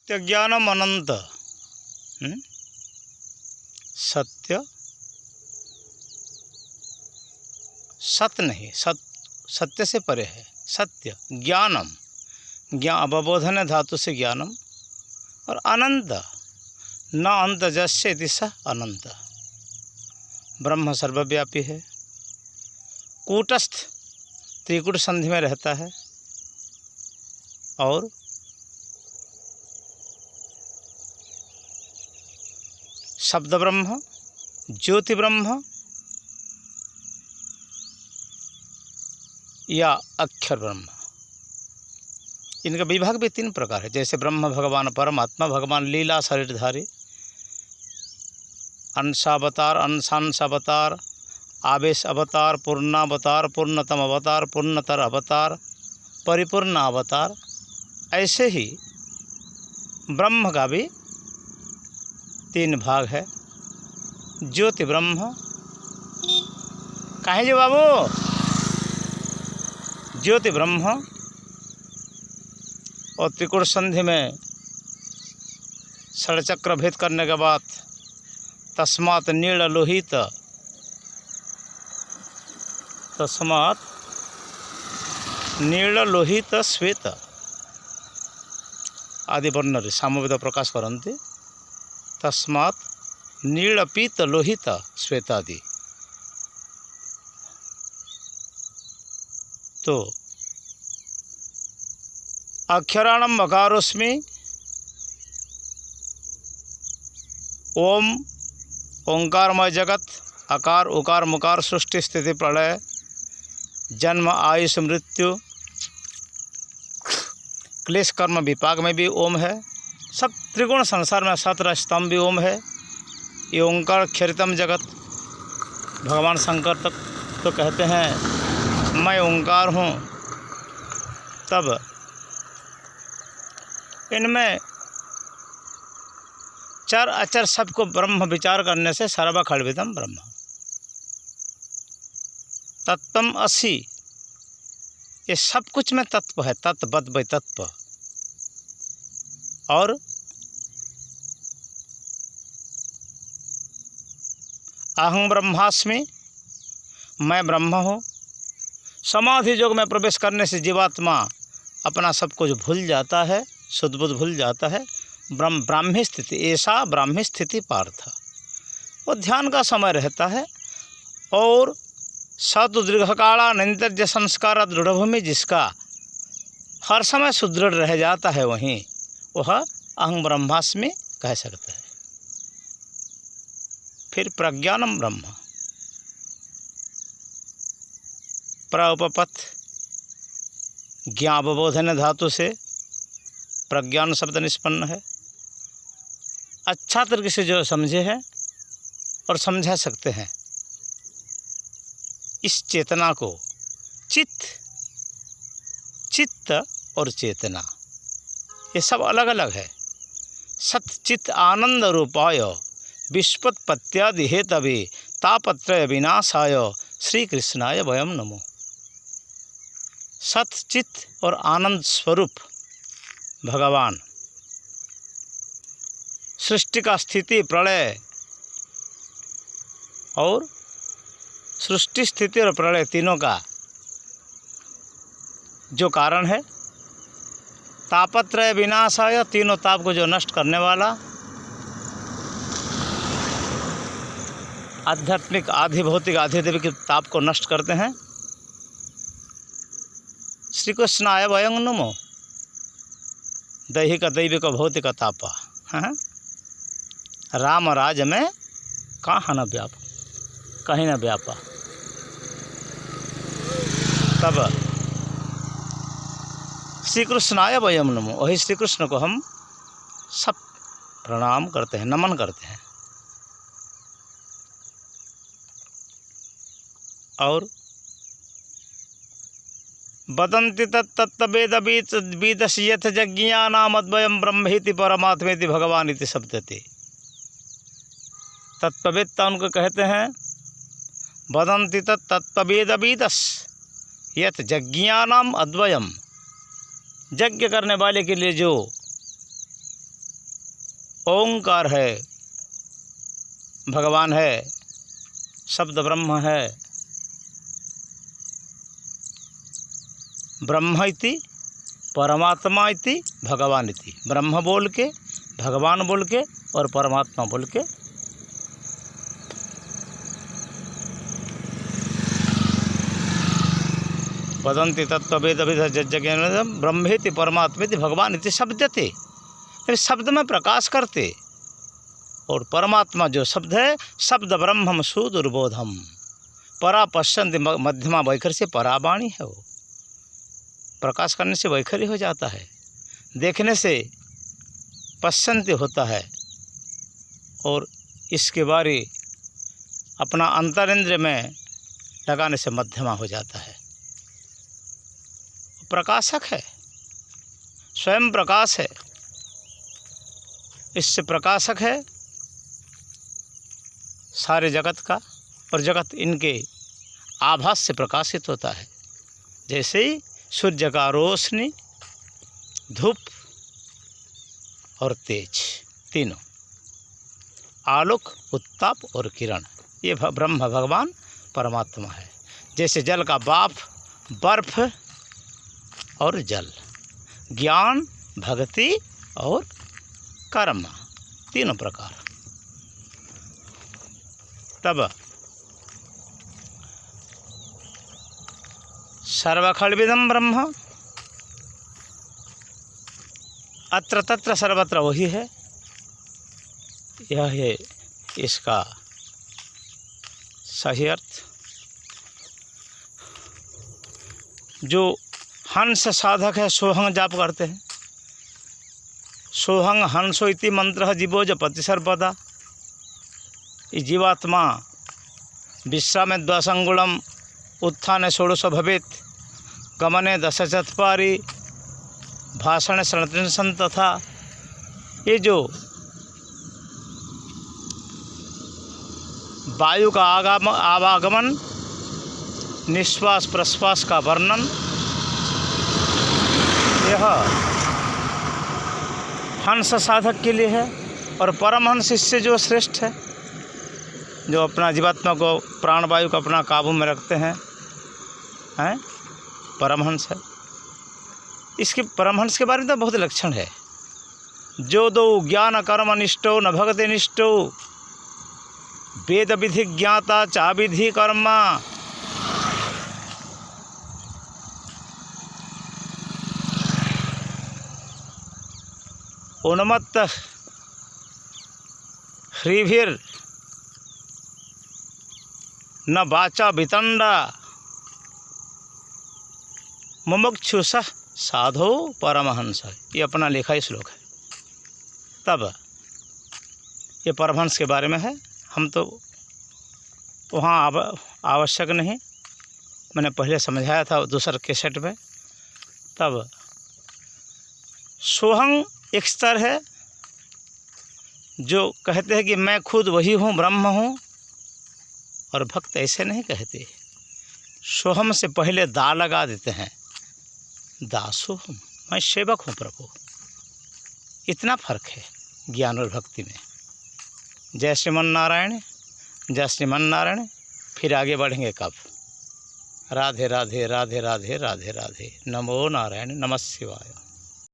सत्य ज्ञानम अनंत। सत्य सत्य नहीं, सत्य से परे है। सत्य ज्ञानम, अवबोधन है धातु से ज्ञानम, और अनंत न अंत जस्य दिशा अनंत। ब्रह्म सर्वव्यापी है, कूटस्थ त्रिकुट संधि में रहता है, और शब्द ब्रह्म, ज्योति ब्रह्म या अक्षर ब्रह्म, इनका विभाग भी 3 प्रकार है। जैसे ब्रह्म भगवान परमात्मा, भगवान लीला शरीरधारी, अंशावतार, अंशांश अवतार, आवेश अवतार, पूर्णावतार, पूर्णतम अवतार, पूर्णतर अवतार, परिपूर्ण अवतार। ऐसे ही ब्रह्म का भी 3 भाग है। ज्योति ब्रह्म, कहें जी बाबू, ज्योति ब्रह्म, और त्रिकुट संधि में षडचक्र भेद करने के बाद तस्मात् नील लोहित, तस्मात् नील लोहित श्वेत आदि वर्ण सामवेद प्रकाश करन्ति। तस्मात् नील पीत लोहित श्वेत आदि। तो अक्षराणम मकारोस्मि, ओम ओंकारमय जगत, अकार उकार मुकार, सृष्टि स्थिति प्रलय, जन्म आयुष मृत्यु, क्लेश कर्म विपाक में भी ओम है। सब त्रिगुण संसार में 17 स्तंभ भी ओम है। ये ओंकार क्षरितम जगत, भगवान शंकर तक तो कहते हैं मैं ओंकार हूँ। तब इनमें चर अचर सबको ब्रह्म विचार करने से सर्वखण्डितम ब्रह्म तत्वम असि। ये सब कुछ में तत्व है, तत्वद वै तत्व। और अहं ब्रह्मास्मि, मैं ब्रह्म हूँ। समाधि योग में प्रवेश करने से जीवात्मा अपना सब कुछ भूल जाता है, शुद्ध बुद्ध भूल जाता है। ब्राह्मी स्थिति, ऐसा ब्राह्मी स्थिति पार्थ, वो ध्यान का समय रहता है। और सत दीर्घकालानंतर संस्कार दृढ़भूमि जिसका हर समय सुदृढ़ रह जाता है, वहीं वह अहं ब्रह्मास्मि कह सकता है। फिर प्रज्ञानम ब्रह्म, प्रउपपथ ज्ञावबोधन धातु से प्रज्ञान शब्द निष्पन्न है। अच्छा तरीके से जो समझे हैं और समझा सकते हैं इस चेतना को, चित्त और चेतना ये सब अलग अलग है। सच्चित आनंद रूपाय विश्वोत्पत्त्यादि हेतवे तापत्रय विनाशाय श्री कृष्णाय वयम नमो। सच्चित और आनंद स्वरूप भगवान सृष्टि का स्थिति प्रलय और सृष्टि स्थिति और प्रलय तीनों का जो कारण है, तापत्रय विनाशाय, तीनों ताप को जो नष्ट करने वाला, आध्यात्मिक आधि भौतिक आधि दैविक ताप को नष्ट करते हैं। श्री कृष्णाय वयं नमो। दैहिक दैविक भौतिक ताप राम राज में कहाँ न व्याप, कहीं न व्यापा। तब श्री कृष्णाय वयं नमो, वही श्री कृष्ण को हम सब प्रणाम करते हैं, नमन करते हैं। और वदन्ति तत्तवेदवीतस्य यथ यज्ञानामद्वयं ब्रह्मेति परमात्मेति भगवान इति शब्दते। तत्त्ववेत्ता उनको कहते हैं। वदन्ति तत्तवेदवीतस्य यथ यज्ञानाम अद्वयम, यज्ञ करने वाले के लिए जो ओंकार है, भगवान है, शब्द ब्रह्म है। ब्रह्म इति परमात्मा इति भगवान इति, ब्रह्म बोल के, भगवान बोल के और परमात्मा बोल के वदन्ति तत्त्ववेदविदज्जज्ञानम् ब्रह्मेति परमात्मेति भगवान इति शब्दते, शब्द में प्रकाश करते। और परमात्मा जो शब्द है, शब्द ब्रह्मम सुदुर्बोधम, परा पश्यन्ति मध्यमा वैखरी से परावाणी है। वो प्रकाश करने से वैखरी हो जाता है, देखने से पश्यन्ति होता है, और इसके बारे अपना अंतरिंद्र में लगाने से मध्यमा हो जाता है। प्रकाशक है, स्वयं प्रकाश है, इससे प्रकाशक है सारे जगत का, और जगत इनके आभास से प्रकाशित होता है। जैसे ही सूर्य का रोशनी, धूप और तेज, तीनों, आलोक, उत्ताप और किरण, ये ब्रह्म भगवान परमात्मा है। जैसे जल का बाफ, बर्फ और जल, ज्ञान, भक्ति और कर्म, तीनों प्रकार। तब सर्वखल्विदं ब्रह्म, अत्र तत्र सर्वत्र वही है। यह है इसका सही अर्थ। जो हंस साधक है, सोहंग जाप करते हैं। सोहंग हंसो इति मंत्र जीवो जपति सर्वदा। ये जीवात्मा विश्रामे द्वासंगुणम, उत्थाने षोडश भवेत, गमने दश चत्वारि, भाषण श्रणत्रिंशत् तथा। ये जो वायु का आवागमन, निश्वास प्रश्वास का वर्णन, यह हंस साधक के लिए है। और परमहंस इससे जो श्रेष्ठ है, जो अपना जीवात्मा को, प्राणवायु को अपना काबू में रखते हैं, परमहंस है। इसके परमहंस के बारे में तो बहुत लक्षण है। जो दो ज्ञान कर्म निष्ठो न भगति निष्ठो, वेद विधि ज्ञाता चा विधि कर्मा। उन्मत्त ह्रीभिर न वाचा वितंडा, मुमुक्षुषः साधो परमहंस। ये अपना लिखा ही श्लोक है। तब ये परमहंस के बारे में है। हम तो वहाँ आवश्यक नहीं, मैंने पहले समझाया था दूसरे कैसेट में। तब सोहंग एक स्तर है, जो कहते हैं कि मैं खुद वही हूँ, ब्रह्म हूँ। और भक्त ऐसे नहीं कहते, सोहम से पहले दा लगा देते हैं, दासोहम, मैं सेवक हूँ प्रभु। इतना फर्क है ज्ञान और भक्ति में। जय श्रीमन नारायण, जय श्रीमन नारायण। फिर आगे बढ़ेंगे कब? राधे राधे राधे राधे राधे राधे। नमो नारायण, नमः शिवाय।